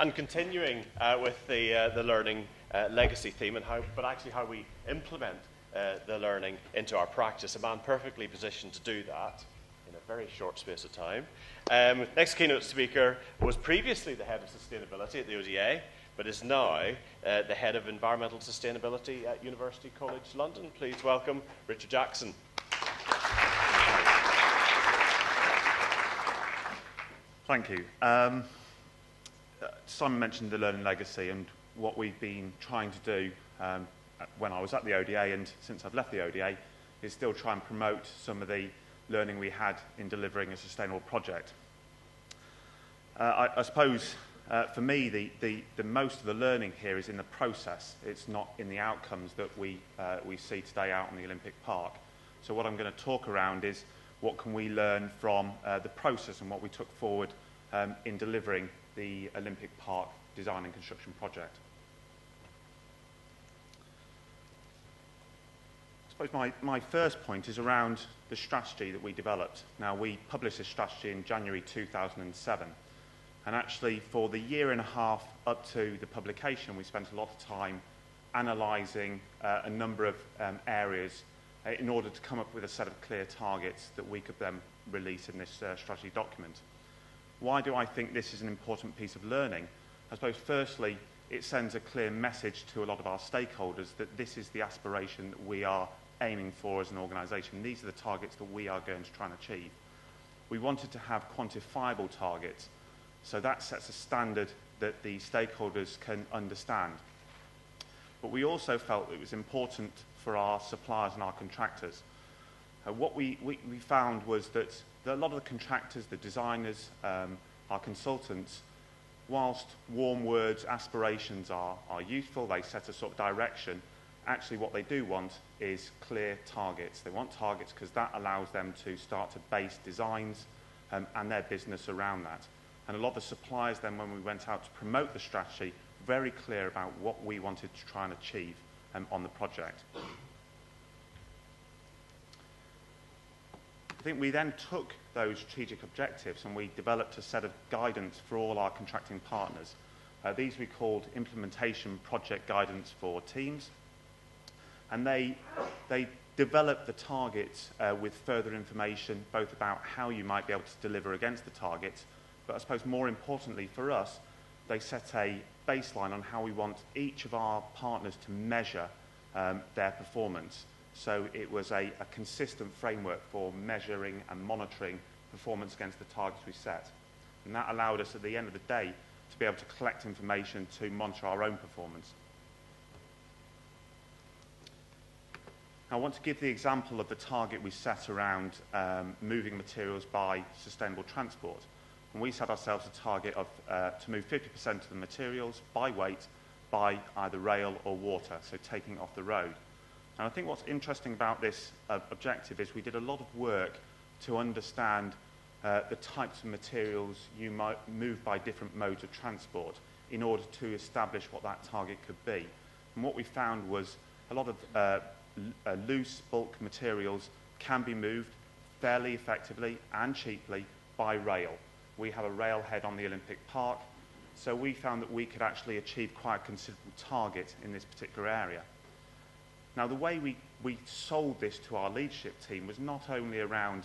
And continuing with the learning legacy theme and how we implement the learning into our practice. A man perfectly positioned to do that in a very short space of time. Next keynote speaker was previously the head of sustainability at the ODA, but is now the head of environmental sustainability at University College London. Please welcome Richard Jackson. Thank you. Simon mentioned the learning legacy, and what we've been trying to do when I was at the ODA and since I've left the ODA is still try and promote some of the learning we had in delivering a sustainable project. I suppose for me the most of the learning here is in the process. It's not in the outcomes that we see today out on the Olympic Park. So what I'm going to talk around is what can we learn from the process and what we took forward in delivering the Olympic Park design and construction project. I suppose my first point is around the strategy that we developed. Now, we published this strategy in January 2007, and actually for the year and a half up to the publication, we spent a lot of time analysing a number of areas in order to come up with a set of clear targets that we could then release in this strategy document. Why do I think this is an important piece of learning? I suppose firstly, it sends a clear message to a lot of our stakeholders that this is the aspiration that we are aiming for as an organisation. These are the targets that we are going to try and achieve. We wanted to have quantifiable targets, so that sets a standard that the stakeholders can understand. But we also felt it was important for our suppliers and our contractors. What we found was that a lot of the contractors, the designers, our consultants, whilst warm words, aspirations are useful, they set a sort of direction, actually what they do want is clear targets. They want targets because that allows them to start to base designs and their business around that. And a lot of the suppliers then, when we went out to promote the strategy, very clear about what we wanted to try and achieve on the project. I think we then took those strategic objectives and we developed a set of guidance for all our contracting partners. These we called implementation project guidance for teams, and they developed the targets with further information both about how you might be able to deliver against the targets, but I suppose more importantly for us, they set a baseline on how we want each of our partners to measure their performance. So it was a consistent framework for measuring and monitoring performance against the targets we set. And that allowed us at the end of the day to be able to collect information to monitor our own performance. Now, I want to give the example of the target we set around moving materials by sustainable transport. And we set ourselves a target of to move 50% of the materials by weight by either rail or water, so taking it off the road. And I think what's interesting about this objective is we did a lot of work to understand the types of materials you might move by different modes of transport in order to establish what that target could be. And what we found was a lot of loose bulk materials can be moved fairly effectively and cheaply by rail. We have a railhead on the Olympic Park, so we found that we could actually achieve quite a considerable target in this particular area. Now, the way we sold this to our leadership team was not only around,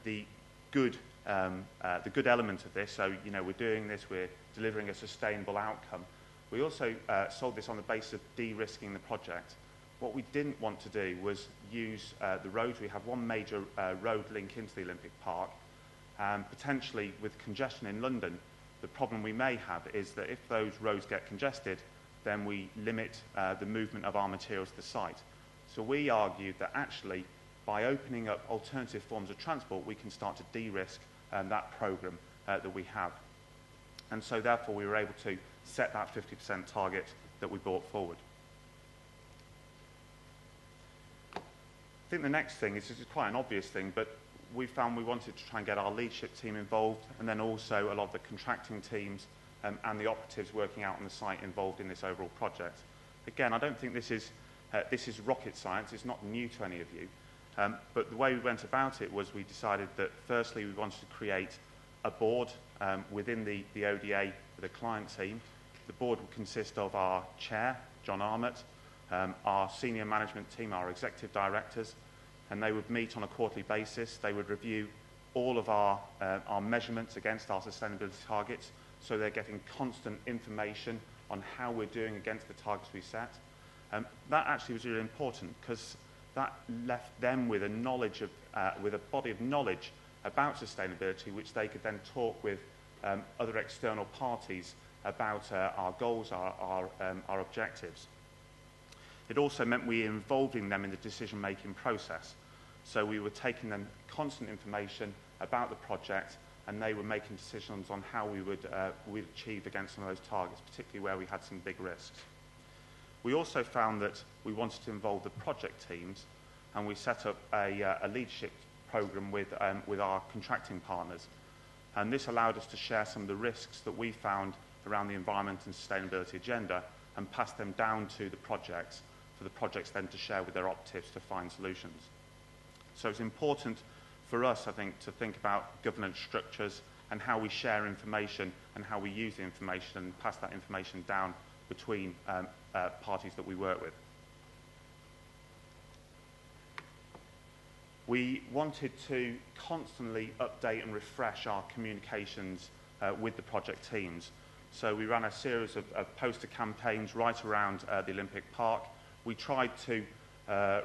the good element of this. So, we're doing this, we're delivering a sustainable outcome. We also sold this on the basis of de-risking the project. What we didn't want to do was use the roads. We have one major road link into the Olympic Park. Potentially, with congestion in London, the problem we may have is that if those roads get congested, then we limit the movement of our materials to the site. So we argued that actually, by opening up alternative forms of transport, we can start to de-risk that programme that we have. And so therefore we were able to set that 50% target that we brought forward. I think the next thing is quite an obvious thing, but we found we wanted to try and get our leadership team involved, and then also a lot of the contracting teams and the operatives working out on the site involved in this overall project. Again, I don't think this is rocket science. It's not new to any of you. But the way we went about it was we decided that firstly we wanted to create a board within the ODA with a client team. The board would consist of our chair, John Armott, our senior management team, our executive directors, and they would meet on a quarterly basis. They would review all of our measurements against our sustainability targets, so they're getting constant information on how we're doing against the targets we set. That actually was really important because that left them with a body of knowledge about sustainability, which they could then talk with other external parties about our goals, our objectives. It also meant we were involving them in the decision-making process. So we were taking them constant information about the project, and they were making decisions on how we would we'd achieve against some of those targets, particularly where we had some big risks. We also found that we wanted to involve the project teams, and we set up a leadership program with our contracting partners. And this allowed us to share some of the risks that we found around the environment and sustainability agenda and pass them down to the projects, for the projects then to share with their operatives to find solutions. So it's important for us, I think, to think about governance structures and how we share information and how we use the information and pass that information down between parties that we work with. We wanted to constantly update and refresh our communications with the project teams. So we ran a series of poster campaigns right around the Olympic Park. We tried to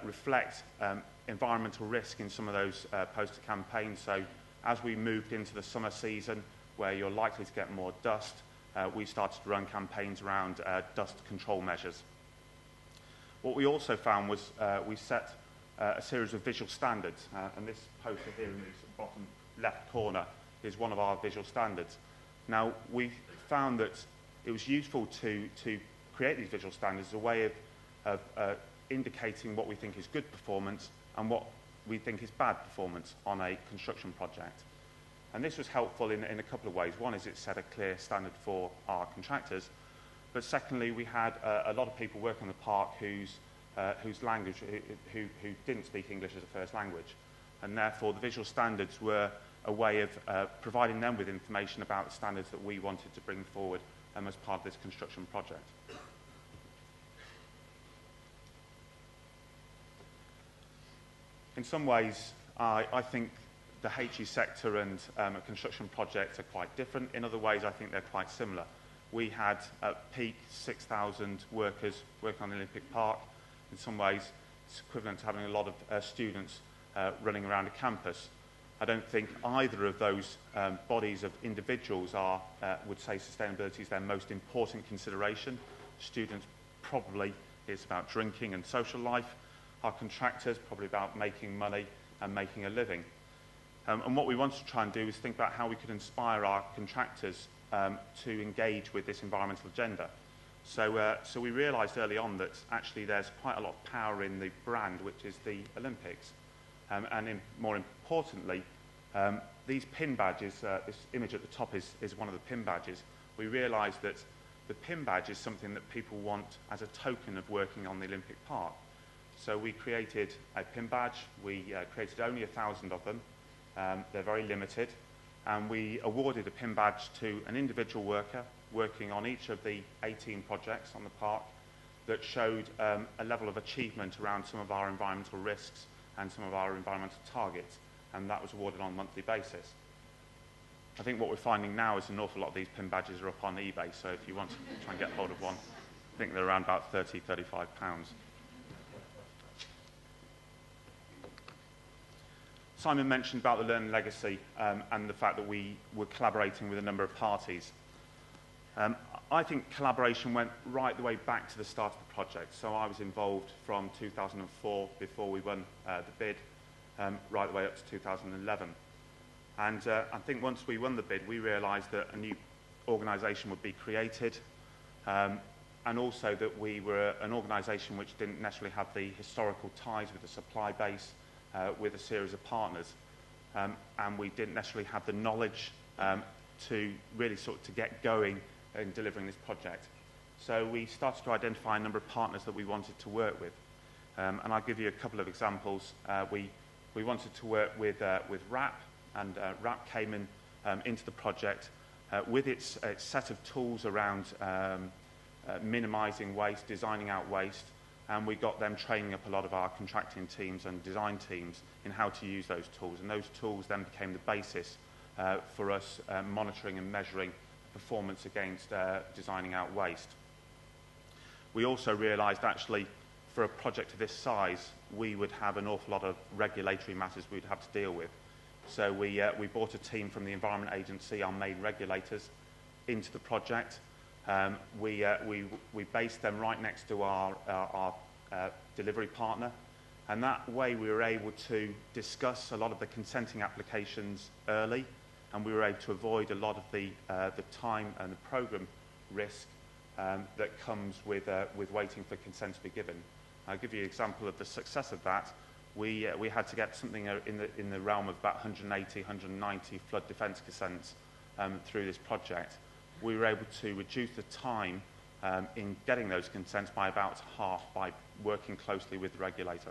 reflect environmental risk in some of those poster campaigns. So as we moved into the summer season, where you're likely to get more dust, we started to run campaigns around dust control measures. What we also found was we set a series of visual standards, and this poster here in the bottom left corner is one of our visual standards. Now, we found that it was useful to create these visual standards as a way of indicating what we think is good performance and what we think is bad performance on a construction project. And this was helpful in a couple of ways. One is it set a clear standard for our contractors, but secondly, we had a lot of people working on the park whose language, who didn't speak English as a first language. And therefore, the visual standards were a way of providing them with information about the standards that we wanted to bring forward as part of this construction project. In some ways, I think the HE sector and a construction project are quite different. In other ways, I think they're quite similar. We had at peak 6,000 workers working on the Olympic Park. In some ways, it's equivalent to having a lot of students running around a campus. I don't think either of those bodies of individuals would say sustainability is their most important consideration. Students, probably it's about drinking and social life. Our contractors, probably about making money and making a living. And what we wanted to try and do is think about how we could inspire our contractors to engage with this environmental agenda. So we realised early on that actually there's quite a lot of power in the brand, which is the Olympics. More importantly, these pin badges, this image at the top is one of the pin badges. We realised that the pin badge is something that people want as a token of working on the Olympic Park. So we created a pin badge. We created only 1,000 of them. They're very limited. And we awarded a pin badge to an individual worker working on each of the 18 projects on the park that showed a level of achievement around some of our environmental risks and some of our environmental targets, and that was awarded on a monthly basis. I think what we're finding now is an awful lot of these pin badges are up on eBay, so if you want to try and get hold of one, I think they're around about £30, £35. Simon mentioned about the learning legacy and the fact that we were collaborating with a number of parties. I think collaboration went right the way back to the start of the project. So I was involved from 2004, before we won the bid, right the way up to 2011. And I think once we won the bid, we realised that a new organisation would be created, and also that we were an organisation which didn't necessarily have the historical ties with the supply base, with a series of partners, and we didn't necessarily have the knowledge to really to get going in delivering this project. So we started to identify a number of partners that we wanted to work with, and I'll give you a couple of examples. We wanted to work with RAP, and RAP came into the project with its set of tools around minimising waste, designing out waste, and we got them training up a lot of our contracting teams and design teams in how to use those tools. And those tools then became the basis for us monitoring and measuring performance against designing out waste. We also realised actually for a project of this size, we would have an awful lot of regulatory matters we'd have to deal with. So we brought a team from the Environment Agency, our main regulators, into the project. We based them right next to our delivery partner, and that way we were able to discuss a lot of the consenting applications early, and we were able to avoid a lot of the time and the programme risk that comes with waiting for consent to be given. I'll give you an example of the success of that. We had to get something in the realm of about 180, 190 flood defence consents through this project. We were able to reduce the time in getting those consents by about half by working closely with the regulator.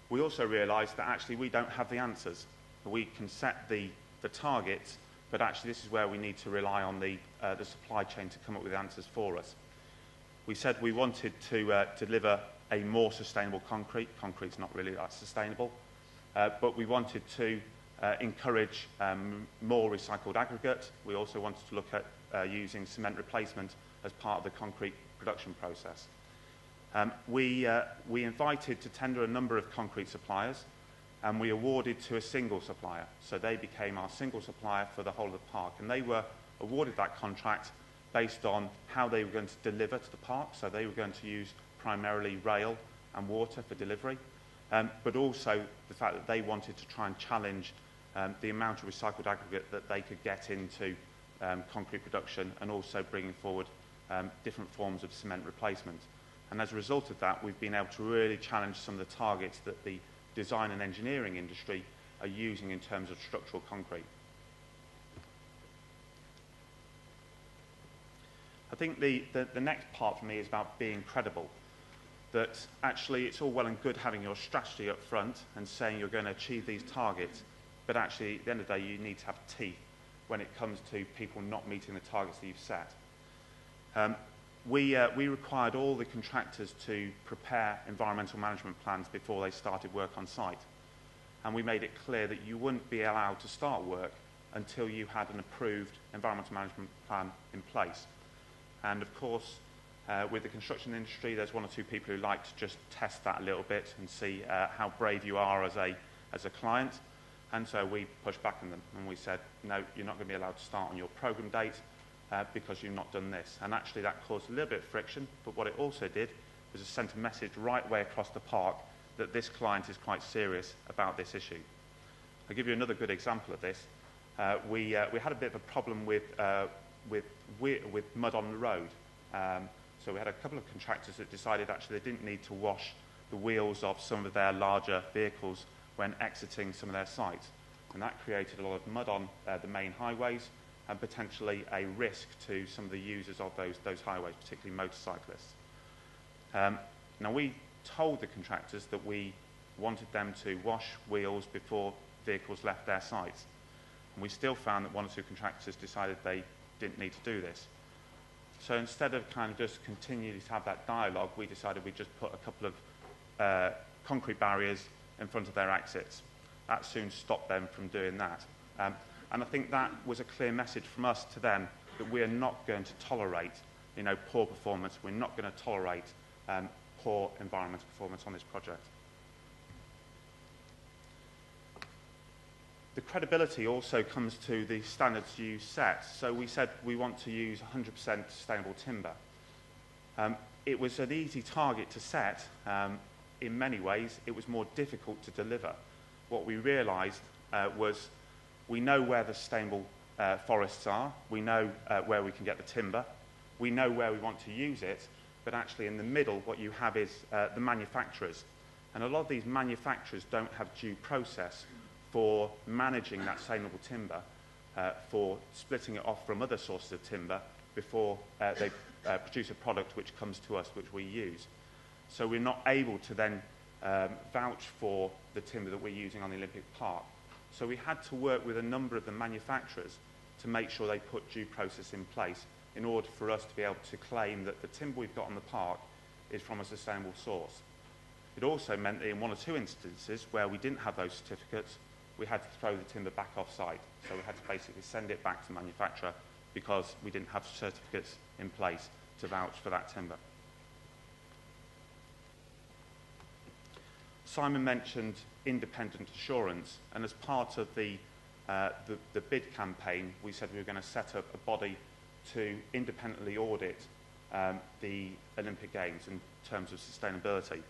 We also realised that actually we don't have the answers. We can set the targets, but actually this is where we need to rely on the supply chain to come up with answers for us. We said we wanted to deliver a more sustainable concrete. Concrete's not really that sustainable, but we wanted to encourage more recycled aggregate. We also wanted to look at using cement replacement as part of the concrete production process. We invited to tender a number of concrete suppliers, and we awarded to a single supplier. So they became our single supplier for the whole of the park, and they were awarded that contract based on how they were going to deliver to the park. So they were going to use primarily rail and water for delivery, but also the fact that they wanted to try and challenge the amount of recycled aggregate that they could get into concrete production, and also bringing forward different forms of cement replacement. And as a result of that, we've been able to really challenge some of the targets that the design and engineering industry are using in terms of structural concrete. I think the next part for me is about being credible. That actually it's all well and good having your strategy up front and saying you're going to achieve these targets, but actually at the end of the day you need to have teeth when it comes to people not meeting the targets that you've set. We required all the contractors to prepare environmental management plans before they started work on site. And we made it clear that you wouldn't be allowed to start work until you had an approved environmental management plan in place. And of course, with the construction industry, there's one or two people who like to just test that a little bit and see how brave you are as a client. And so we pushed back on them and we said, no, you're not going to be allowed to start on your program date because you've not done this. And actually that caused a little bit of friction, but what it also did was it sent a message right way across the park that this client is quite serious about this issue. I'll give you another good example of this. We had a bit of a problem with mud on the road. So we had a couple of contractors that decided actually they didn't need to wash the wheels of some of their larger vehicles when exiting some of their sites. And that created a lot of mud on the main highways and potentially a risk to some of the users of those highways, particularly motorcyclists. Now we told the contractors that we wanted them to wash wheels before vehicles left their sites. And we still found that one or two contractors decided they didn't need to do this. So instead of kind of just continuing to have that dialogue, we decided we'd just put a couple of concrete barriers in front of their exits. That soon stopped them from doing that. And I think that was a clear message from us to them that we are not going to tolerate, poor performance. We're not going to tolerate poor environmental performance on this project. The credibility also comes to the standards you set. So we said we want to use 100% sustainable timber. It was an easy target to set. In many ways, it was more difficult to deliver. What we realised was we know where the sustainable forests are. We know where we can get the timber. We know where we want to use it. But actually in the middle, what you have is the manufacturers. And a lot of these manufacturers don't have due process for managing that sustainable timber, for splitting it off from other sources of timber before they produce a product which comes to us, which we use. So we're not able to then vouch for the timber that we're using on the Olympic Park. So we had to work with a number of the manufacturers to make sure they put due process in place in order for us to be able to claim that the timber we've got on the park is from a sustainable source. It also meant that in one or two instances where we didn't have those certificates, we had to throw the timber back off site. So we had to basically send it back to the manufacturer because we didn't have certificates in place to vouch for that timber. Simon mentioned independent assurance, and as part of the bid campaign, we said we were going to set up a body to independently audit the Olympic Games in terms of sustainability.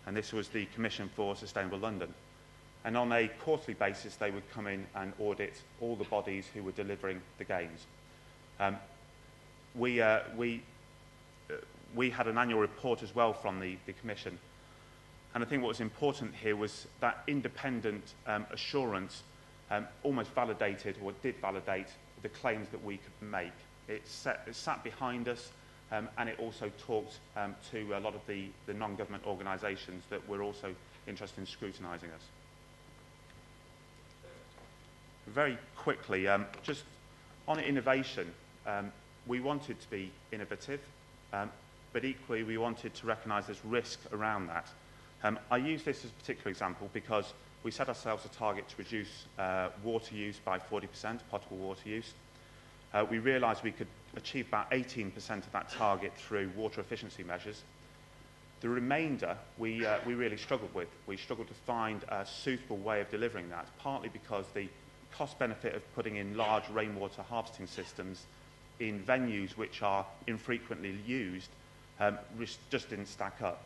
And this was the Commission for Sustainable London. And on a quarterly basis, they would come in and audit all the bodies who were delivering the Games. We had an annual report as well from the Commission. And I think what was important here was that independent assurance almost validated, or did validate, the claims that we could make. It sat behind us, and it also talked to a lot of the non-government organisations that were also interested in scrutinising us. Very quickly, just on innovation, we wanted to be innovative, but equally we wanted to recognise there's risk around that. I use this as a particular example because we set ourselves a target to reduce water use by 40%, potable water use. We realised we could achieve about 18% of that target through water efficiency measures. The remainder we really struggled with. We struggled to find a suitable way of delivering that, partly because the cost benefit of putting in large rainwater harvesting systems in venues which are infrequently used just didn't stack up.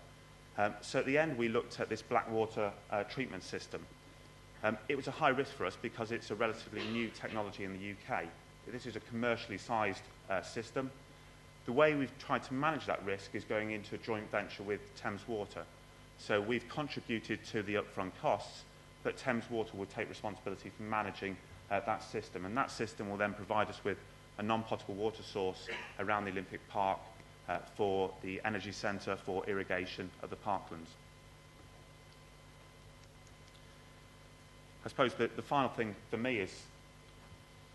So at the end, we looked at this black water treatment system. It was a high risk for us because it's a relatively new technology in the UK. This is a commercially sized system. The way we've tried to manage that risk is going into a joint venture with Thames Water. So we've contributed to the upfront costs, but Thames Water will take responsibility for managing that system. And that system will then provide us with a non-potable water source around the Olympic Park for the energy centre, for irrigation of the parklands. I suppose the final thing for me is,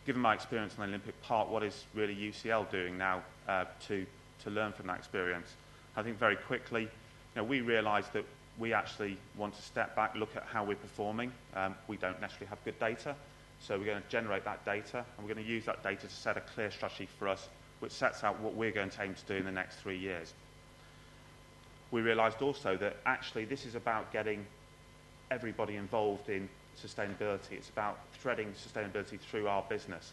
given my experience on the Olympic Park, what is really UCL doing now to learn from that experience? I think very quickly, we realised that we actually want to step back, look at how we're performing. We don't necessarily have good data, so we're going to generate that data, and we're going to use that data to set a clear strategy for us, which sets out what we're going to aim to do in the next 3 years. We realised also that actually this is about getting everybody involved in sustainability. It's about threading sustainability through our business.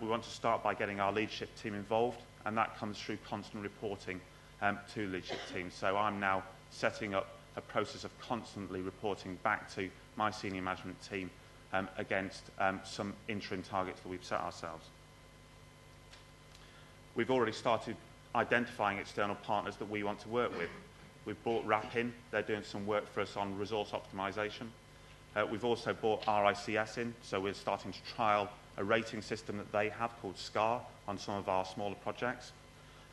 We want to start by getting our leadership team involved, and that comes through constant reporting to the leadership team. So I'm now setting up a process of constantly reporting back to my senior management team against some interim targets that we've set ourselves. We've already started identifying external partners that we want to work with. We've brought RAP in. They're doing some work for us on resource optimisation. We've also brought RICS in, so we're starting to trial a rating system that they have called SCAR on some of our smaller projects.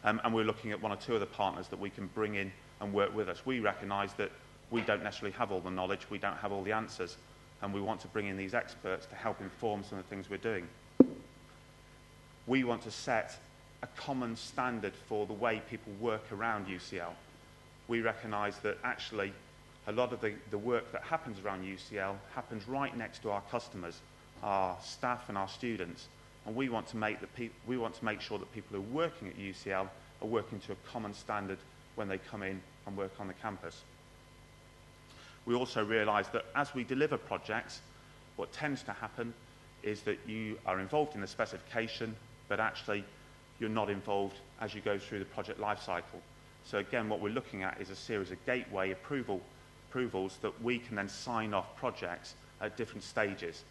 And we're looking at one or two other partners that we can bring in and work with us. We recognise that we don't necessarily have all the knowledge, we don't have all the answers, and we want to bring in these experts to help inform some of the things we're doing. We want to set a common standard for the way people work around UCL. We recognise that actually a lot of the work that happens around UCL happens right next to our customers, our staff and our students, and we want to make sure that people who are working at UCL are working to a common standard when they come in and work on the campus. We also realise that as we deliver projects, what tends to happen is that you are involved in the specification, but actually you're not involved as you go through the project life cycle. So again, what we're looking at is a series of gateway approvals that we can then sign off projects at different stages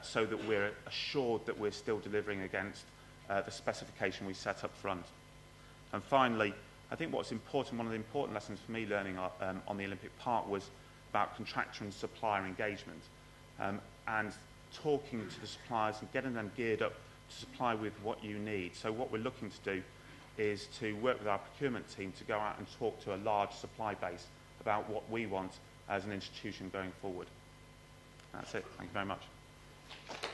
so that we're assured that we're still delivering against the specification we set up front. And finally, I think what's important, one of the important lessons for me learning on the Olympic Park was about contractor and supplier engagement and talking to the suppliers and getting them geared up to supply with what you need. So what we're looking to do is to work with our procurement team to go out and talk to a large supply base about what we want as an institution going forward. That's it. Thank you very much. you.